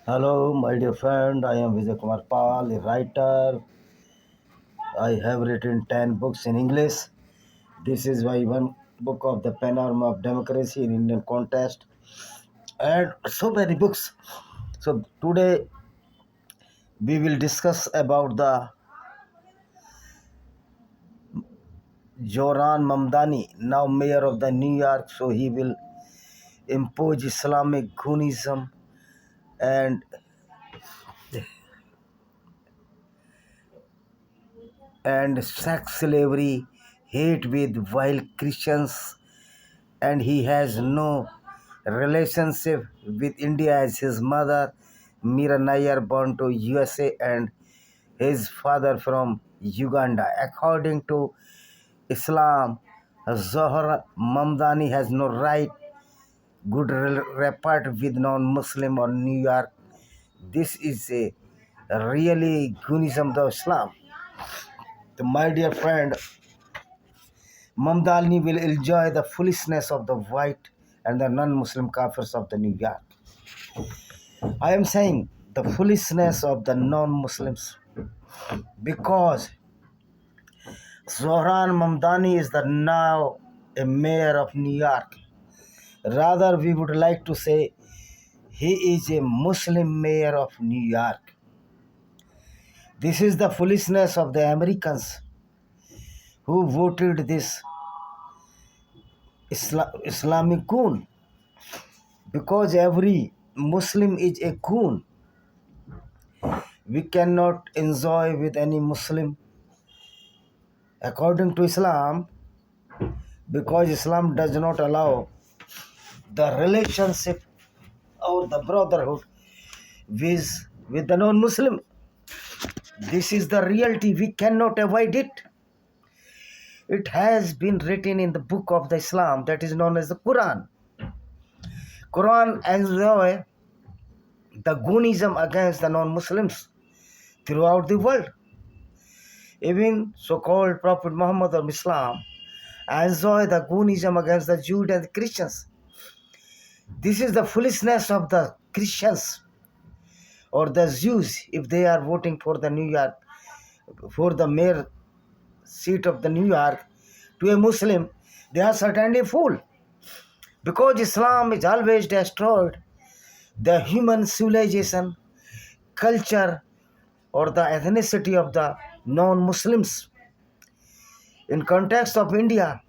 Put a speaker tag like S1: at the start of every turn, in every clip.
S1: Hello, my dear friend. I am Vijay Kumar Pal, a writer. I have written 10 books in English. This is my one book of the panorama of democracy in Indian context, and so many books. So today we will discuss about the Zohran Mamdani, now mayor of the New York. So he will impose Islamic Ghounism and sex slavery, hate with while Christians, and he has no relationship with India as his mother Mira Nair born to USA and his father from Uganda. According to Islam, Zohar Mamdani has no right good report with non-Muslim or New York. This is a really Gunism of Islam. My dear friend, Mamdani will enjoy the foolishness of the white and the non-Muslim kafirs of the New York. I am saying the foolishness of the non-Muslims because Zohran Mamdani is the now a mayor of New York. Rather, we would like to say he is a Muslim mayor of New York. This is the foolishness of the Americans who voted this Islamic goon, because every Muslim is a goon. We cannot enjoy with any Muslim according to Islam, because Islam does not allow the relationship or the brotherhood with the non-Muslim. This is the reality. We cannot avoid it. It has been written in the book of the Islam that is known as the Quran. Quran enjoy the Goonism against the non-Muslims throughout the world. Even so-called Prophet Muhammad of Islam enjoy the Goonism against the Jews and the Christians. This is the foolishness of the Christians or the Jews if they are voting for the New York, for the mayor seat of the New York to a Muslim. They are certainly fool, because Islam is always destroyed the human civilization, culture, or the ethnicity of the non-Muslims. In context of India,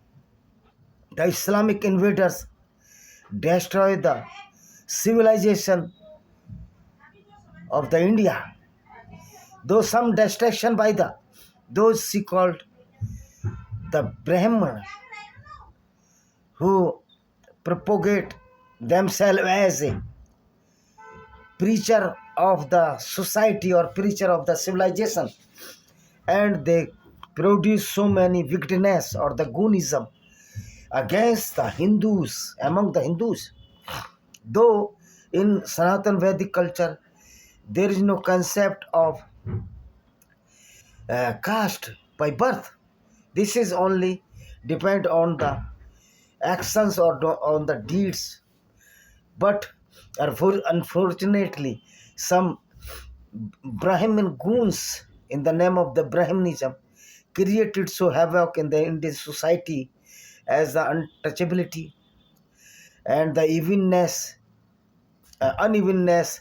S1: the Islamic invaders destroyed the civilization of the India. Though some destruction by those so-called the Brahman, who propagate themselves as a preacher of the society or preacher of the civilization, and they produce so many wickedness or the Goonism against the Hindus, among the Hindus. Though in Sanatan Vedic culture there is no concept of caste by birth. This is only depend on the actions or on the deeds. But unfortunately, some Brahmin goons in the name of the Brahmanism created so havoc in the Indian society as the untouchability and the unevenness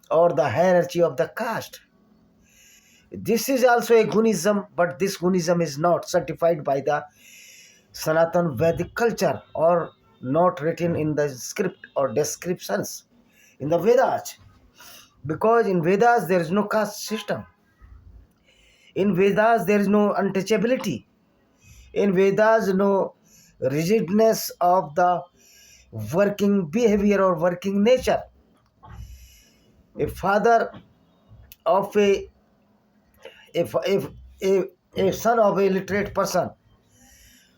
S1: or the hierarchy of the caste. This is also a Gunism, but this Gunism is not certified by the Sanatan Vedic culture or not written in the script or descriptions in the Vedas. Because in Vedas there is no caste system. In Vedas there is no untouchability. In Vedas no rigidness of the working behavior or working nature. A father of a son of a literate person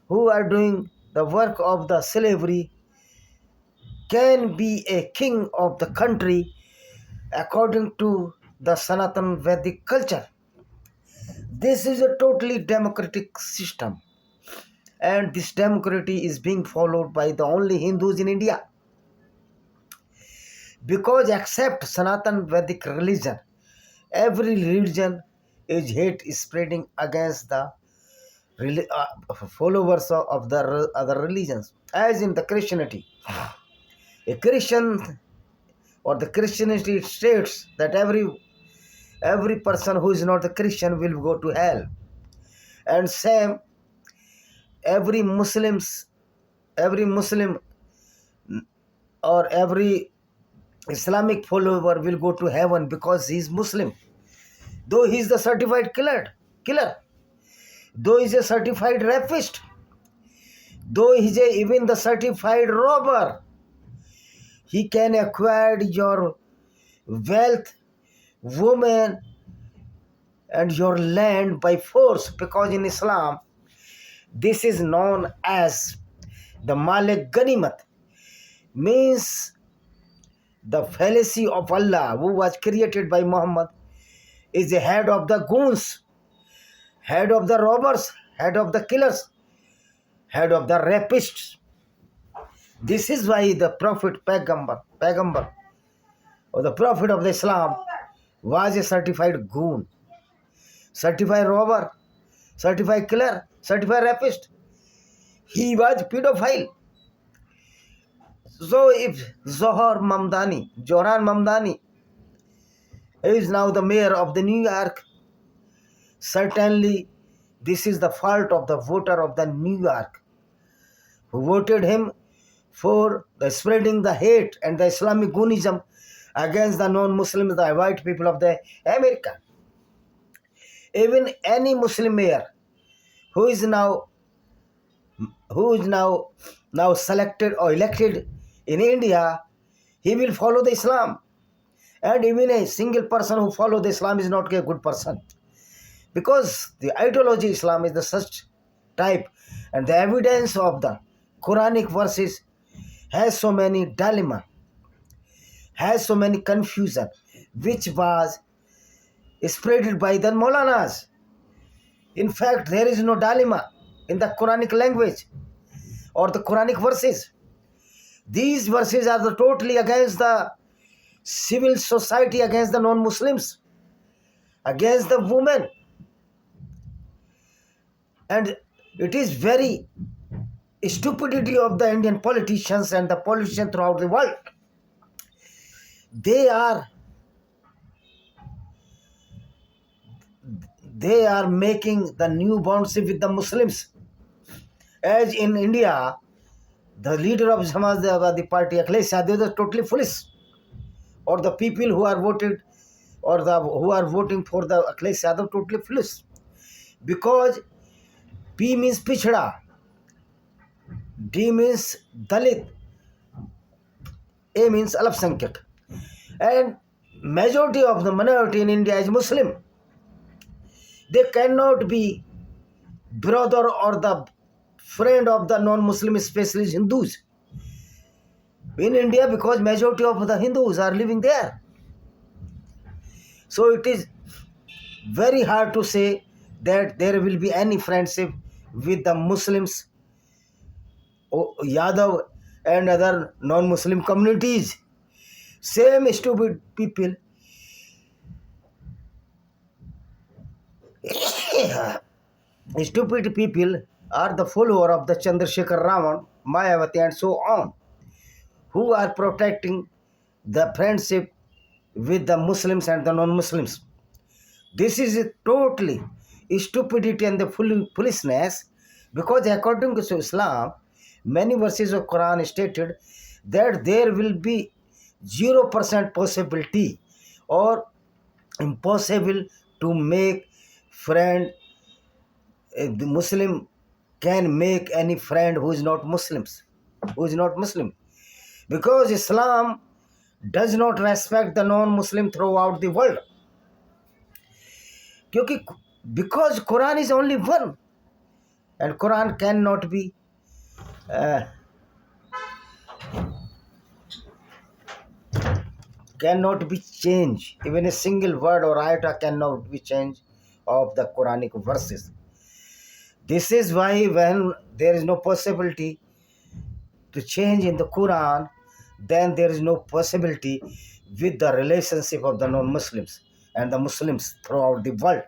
S1: who are doing the work of the slavery can be a king of the country according to the Sanatan Vedic culture. This is a totally democratic system, and this democracy is being followed by the only Hindus in India. Because except Sanatan Vedic religion, every religion is hate spreading against the followers of the other religions. As in the Christianity, a Christian or the Christianity states that every person who is not a Christian will go to hell, and same every Muslim or every Islamic follower will go to heaven because he is Muslim, though he is the certified killer, though he is a certified rapist, though he is even the certified robber. He can acquire your wealth, woman, and your land by force, because in Islam this is known as the Malik Ganimat, means the fallacy of Allah, who was created by Muhammad, is the head of the goons, head of the robbers, head of the killers, head of the rapists. This is why the Prophet Pagambar, or the Prophet of the Islam, was a certified goon, certified robber, certified killer, certified rapist. He was pedophile. So if Zohran Mamdani is now the mayor of the New York, certainly this is the fault of the voter of the New York, who voted him for the spreading the hate and the Islamic Goonism against the non-Muslims, the white people of the America. Even any Muslim mayor who is now selected or elected in India, he will follow the Islam. And even a single person who follows the Islam is not a good person, because the ideology Islam is the such type, and the evidence of the Quranic verses has so many dilemma, has so many confusion, which was spreaded by the Maulanas. In fact, there is no dilemma in the Quranic language or the Quranic verses. These verses are totally against the civil society, against the non-Muslims, against the women. And it is very stupidity of the Indian politicians and the politicians throughout the world. They are making the new bondship with the Muslims. As in India, the leader of Samajwadi Party, Akhilesh Yadav, is totally foolish. Or the people who are voted, or who are voting for the Akhilesh Yadav, totally foolish. Because P means Pichda, D means Dalit, A means Alpsankyak. And majority of the minority in India is Muslim. They cannot be brother or the friend of the non-Muslim, especially Hindus in India, because majority of the Hindus are living there. So it is very hard to say that there will be any friendship with the Muslims, Yadav and other non-Muslim communities. Same stupid people stupid people are the follower of the Chandrasekhar Raman, Mayawati and so on, who are protecting the friendship with the Muslims and the non-Muslims. This is a totally stupidity and the foolishness, because according to Islam, many verses of Quran stated that there will be 0% possibility or impossible to make friend. The Muslim can make any friend who is not Muslim, because Islam does not respect the non-Muslim throughout the world. Because Quran is only one, and Quran cannot be changed. Even a single word or ayat cannot be changed of the Quranic verses. This is why when there is no possibility to change in the Quran, then there is no possibility with the relationship of the non-Muslims and the Muslims throughout the world.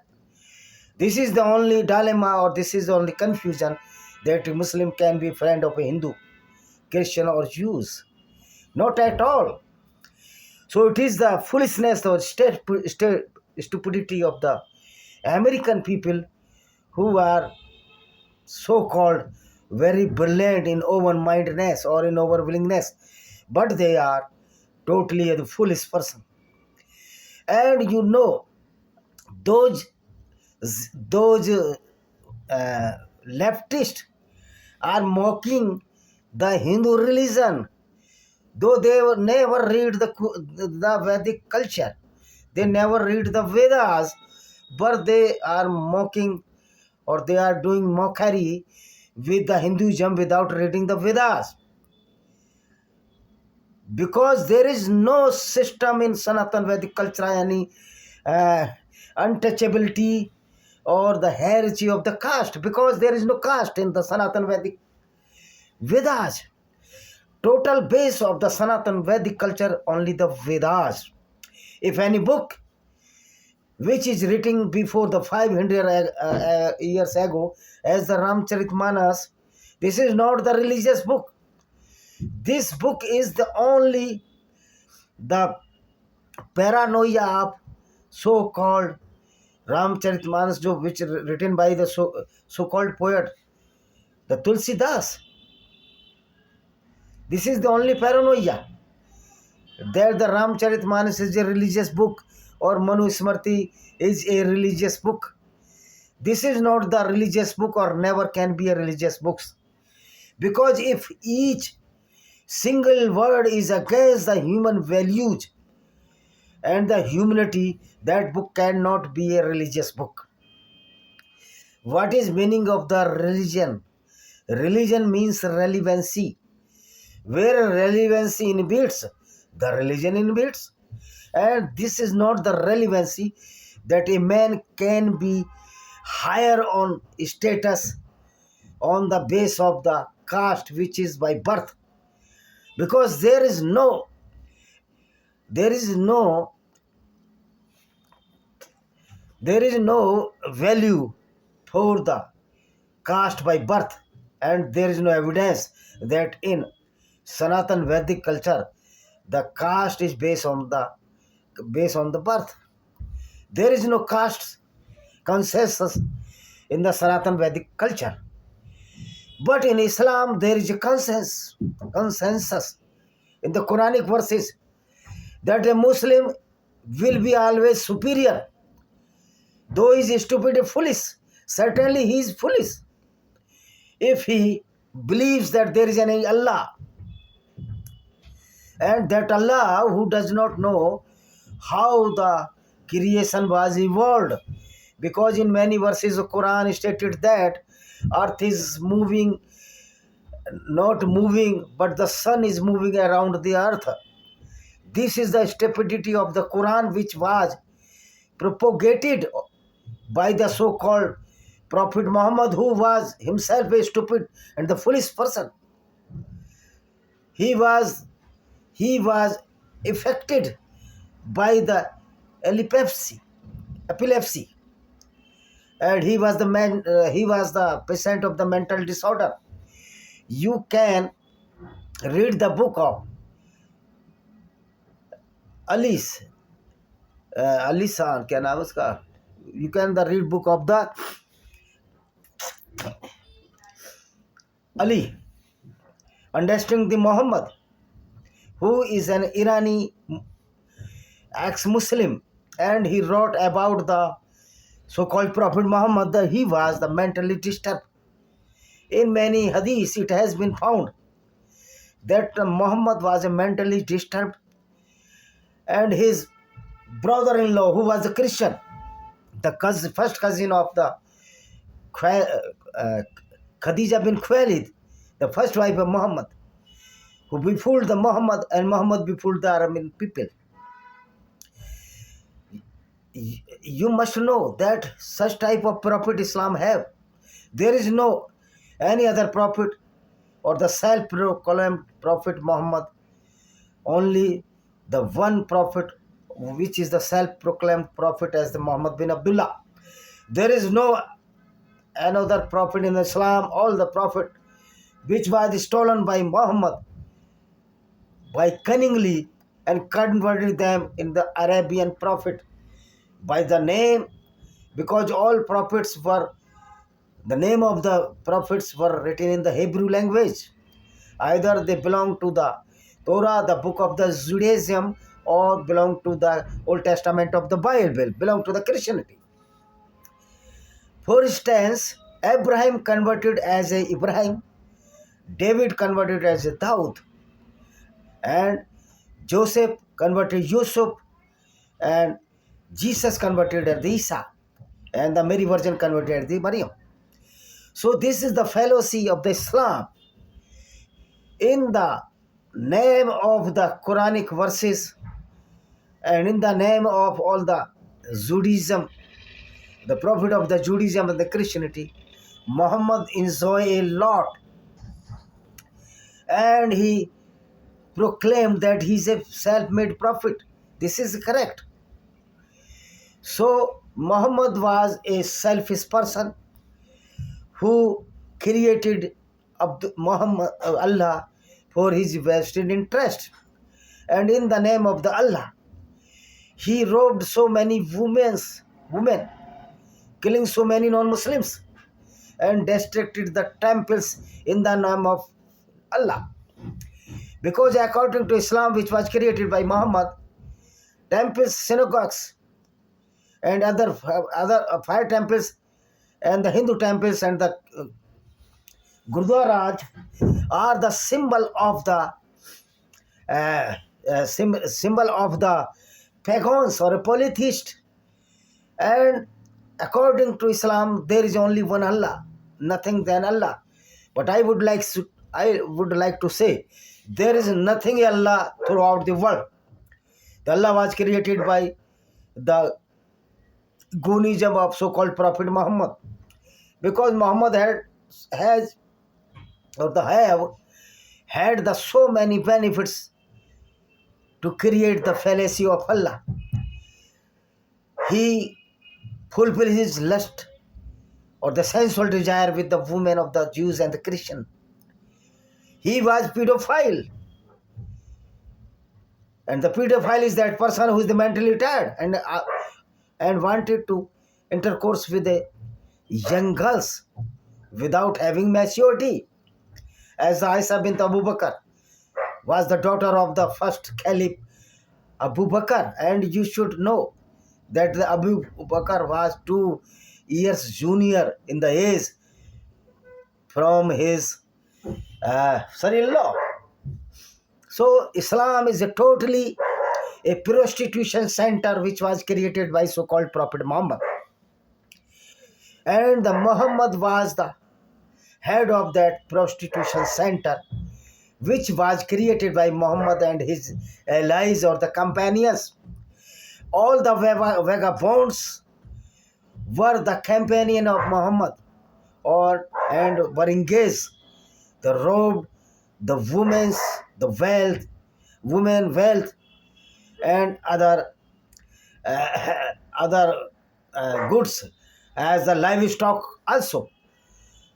S1: This is the only dilemma, or this is the only confusion, that a Muslim can be friend of a Hindu, Christian or Jews. Not at all. So it is the foolishness or stupidity of the American people who are so-called very brilliant in over-mindedness or in over-willingness, but they are totally a foolish person. And you know, those leftists are mocking the Hindu religion, though they never read the Vedic culture, they never read the Vedas, but they are mocking, or they are doing mockery with the Hinduism without reading the Vedas. Because there is no system in Sanatan Vedic culture, any untouchability or the hierarchy of the caste, because there is no caste in the Sanatan Vedic Vedas. Total base of the Sanatan Vedic culture, only the Vedas. If any book which is written before the 500 years ago as the Ramcharitmanas, this is not the religious book. This book is the only the paranoia of so-called Ramcharitmanas, which is written by the so-called poet, the Tulsidas. This is the only paranoia, that the Ramcharitmanas is a religious book or Manu Smriti is a religious book. This is not the religious book, or never can be a religious book. Because if each single word is against the human values and the humanity, that book cannot be a religious book. What is meaning of the religion? Religion means relevancy. Where relevancy inhibits, the religion inhibits. And this is not the relevancy that a man can be higher on status on the base of the caste which is by birth. Because there is no value for the caste by birth, and there is no evidence that in Sanatan Vedic culture the caste is based on the birth. There is no caste consensus in the Sanatan Vedic culture. But in Islam there is a consensus in the Quranic verses that a Muslim will be always superior. Though he is stupid and foolish, certainly he is foolish if he believes that there is an Allah, and that Allah who does not know how the creation was evolved. Because in many verses of Quran stated that earth is moving, not moving, but the sun is moving around the earth. This is the stupidity of the Quran, which was propagated by the so-called Prophet Muhammad, who was himself a stupid and the foolish person. He was affected by the epilepsy, and he was the patient of the mental disorder. You can read the book of Ali San, क्या नाम उसका? You can read book of the Ali, Understanding the Muhammad, who is an Irani ex-Muslim, and he wrote about the so-called Prophet Muhammad that he was the mentally disturbed. In many hadiths it has been found that Muhammad was a mentally disturbed, and his brother-in-law, who was a Christian, the first cousin of the Khadija bin Khuwailid, the first wife of Muhammad, who befooled the Muhammad, and Muhammad befooled the Arabian people. You must know that such type of prophet Islam have. There is no any other prophet or the self-proclaimed Prophet Muhammad only the one prophet, which is the self-proclaimed prophet as the Muhammad bin Abdullah. There is no another prophet in Islam. All the prophet which was stolen by Muhammad by cunningly and converted them in the Arabian prophet by the name, because all prophets were, the name of the prophets were written in the Hebrew language. Either they belong to the Torah, the book of the Judaism, or belong to the Old Testament of the Bible, belong to the Christianity. For instance, Abraham converted as a Ibrahim, David converted as a Daud, and Joseph converted Yusuf, and Jesus converted as the Isa, and the Mary Virgin converted as the Maryam. So this is the fallacy of the Islam. In the name of the Quranic verses and in the name of all the Judaism, the prophet of the Judaism and the Christianity, Muhammad enjoyed a lot, and he proclaimed that he is a self-made prophet. This is correct. So Muhammad was a selfish person who created Allah for his vested interest, and in the name of the Allah, he robbed so many women, killing so many non-Muslims, and destructed the temples in the name of Allah. Because according to Islam, which was created by Muhammad, temples, synagogues, and other fire temples, and the Hindu temples and the Gurdwaras are the symbol of the symbol of the pagans or a polytheist. And according to Islam, there is only one Allah, nothing than Allah. But I would like to say there is nothing Allah throughout the world. The Allah was created by the Gunism of so-called Prophet Muhammad, because Muhammad have had the so many benefits to create the fallacy of Allah. He fulfilled his lust or the sensual desire with the women of the Jews and the Christian. He was pedophile, and the pedophile is that person who is mentally tired and wanted to intercourse with the young girls without having maturity, as Aisha bint Abu Bakr was the daughter of the first Caliph Abu Bakr, and you should know that the Abu Bakr was 2 years junior in the age from his son-in-law. So Islam is totally a prostitution center which was created by so-called Prophet Muhammad, and the Muhammad was the head of that prostitution center, which was created by Muhammad and his allies or the companions. All the vagabonds were the companion of Muhammad, and were engaged. They robbed the women wealth, and other goods as the livestock also.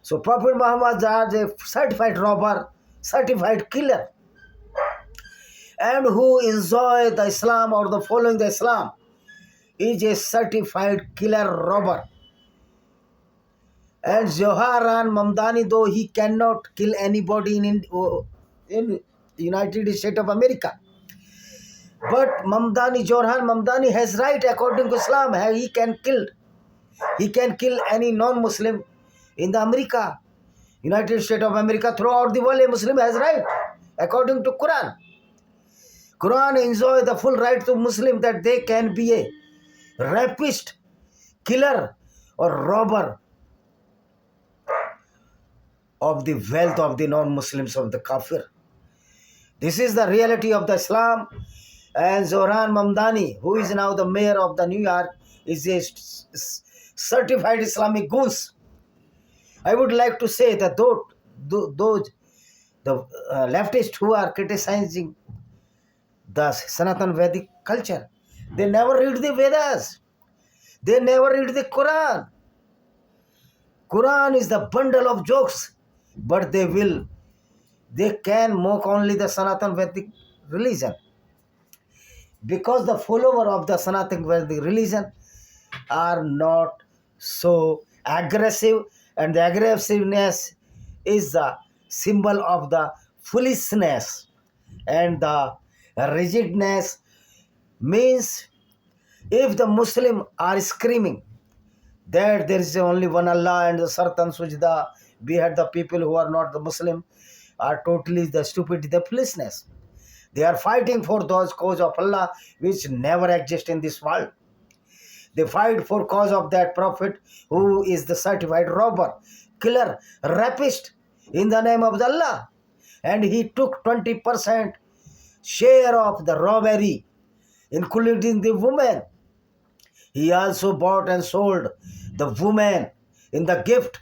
S1: So Prophet Muhammad was a certified robber, certified killer, and who enjoy the Islam or the following the Islam is a certified killer robber. And Zoharan Mamdani, though he cannot kill anybody in United States of America, but Zoharan Mamdani has right according to Islam. He can kill any non-Muslim in the America, United States of America, throughout the world. A Muslim has right according to Quran. Quran enjoy the full right to Muslim that they can be a rapist, killer, or robber of the wealth of the non-Muslims, of the kafir. This is the reality of the Islam. And Zohran Mamdani, who is now the mayor of the New York, is a certified Islamic goons. I would like to say that those the leftists who are criticizing the Sanatan Vedic culture. They never read the Vedas. They never read the Quran. Quran is the bundle of jokes, but they can mock only the Sanatan Vedic religion. Because the follower of the Sanatan Vedic religion are not so aggressive, and the aggressiveness is the symbol of the foolishness, and the rigidness means if the Muslim are screaming that there is only one Allah and the certain sujda, behead the people who are not the Muslim, are totally the stupid, the foolishness. They are fighting for those cause of Allah which never exist in this world. They fight for cause of that prophet who is the certified robber, killer, rapist in the name of Allah. And he took 20% share of the robbery, including the woman. He also bought and sold the woman in the gift,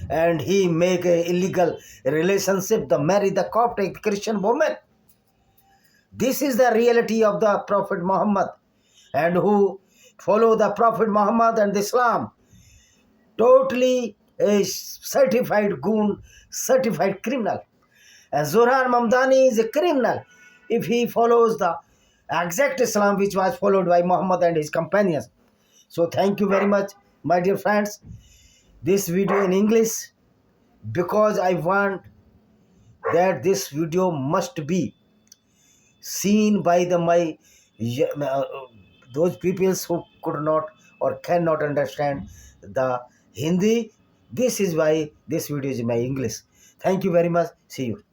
S1: and he make a illegal relationship to marry the Coptic Christian woman. This is the reality of the Prophet Muhammad, and who follow the Prophet Muhammad and Islam. Totally a certified goon, certified criminal. And Zohran Mamdani is a criminal if he follows the exact Islam which was followed by Muhammad and his companions. So thank you very much, my dear friends. This video in English, because I want that this video must be seen by those people who could not or cannot understand the Hindi. This is why this video is in my English. Thank you very much. See you.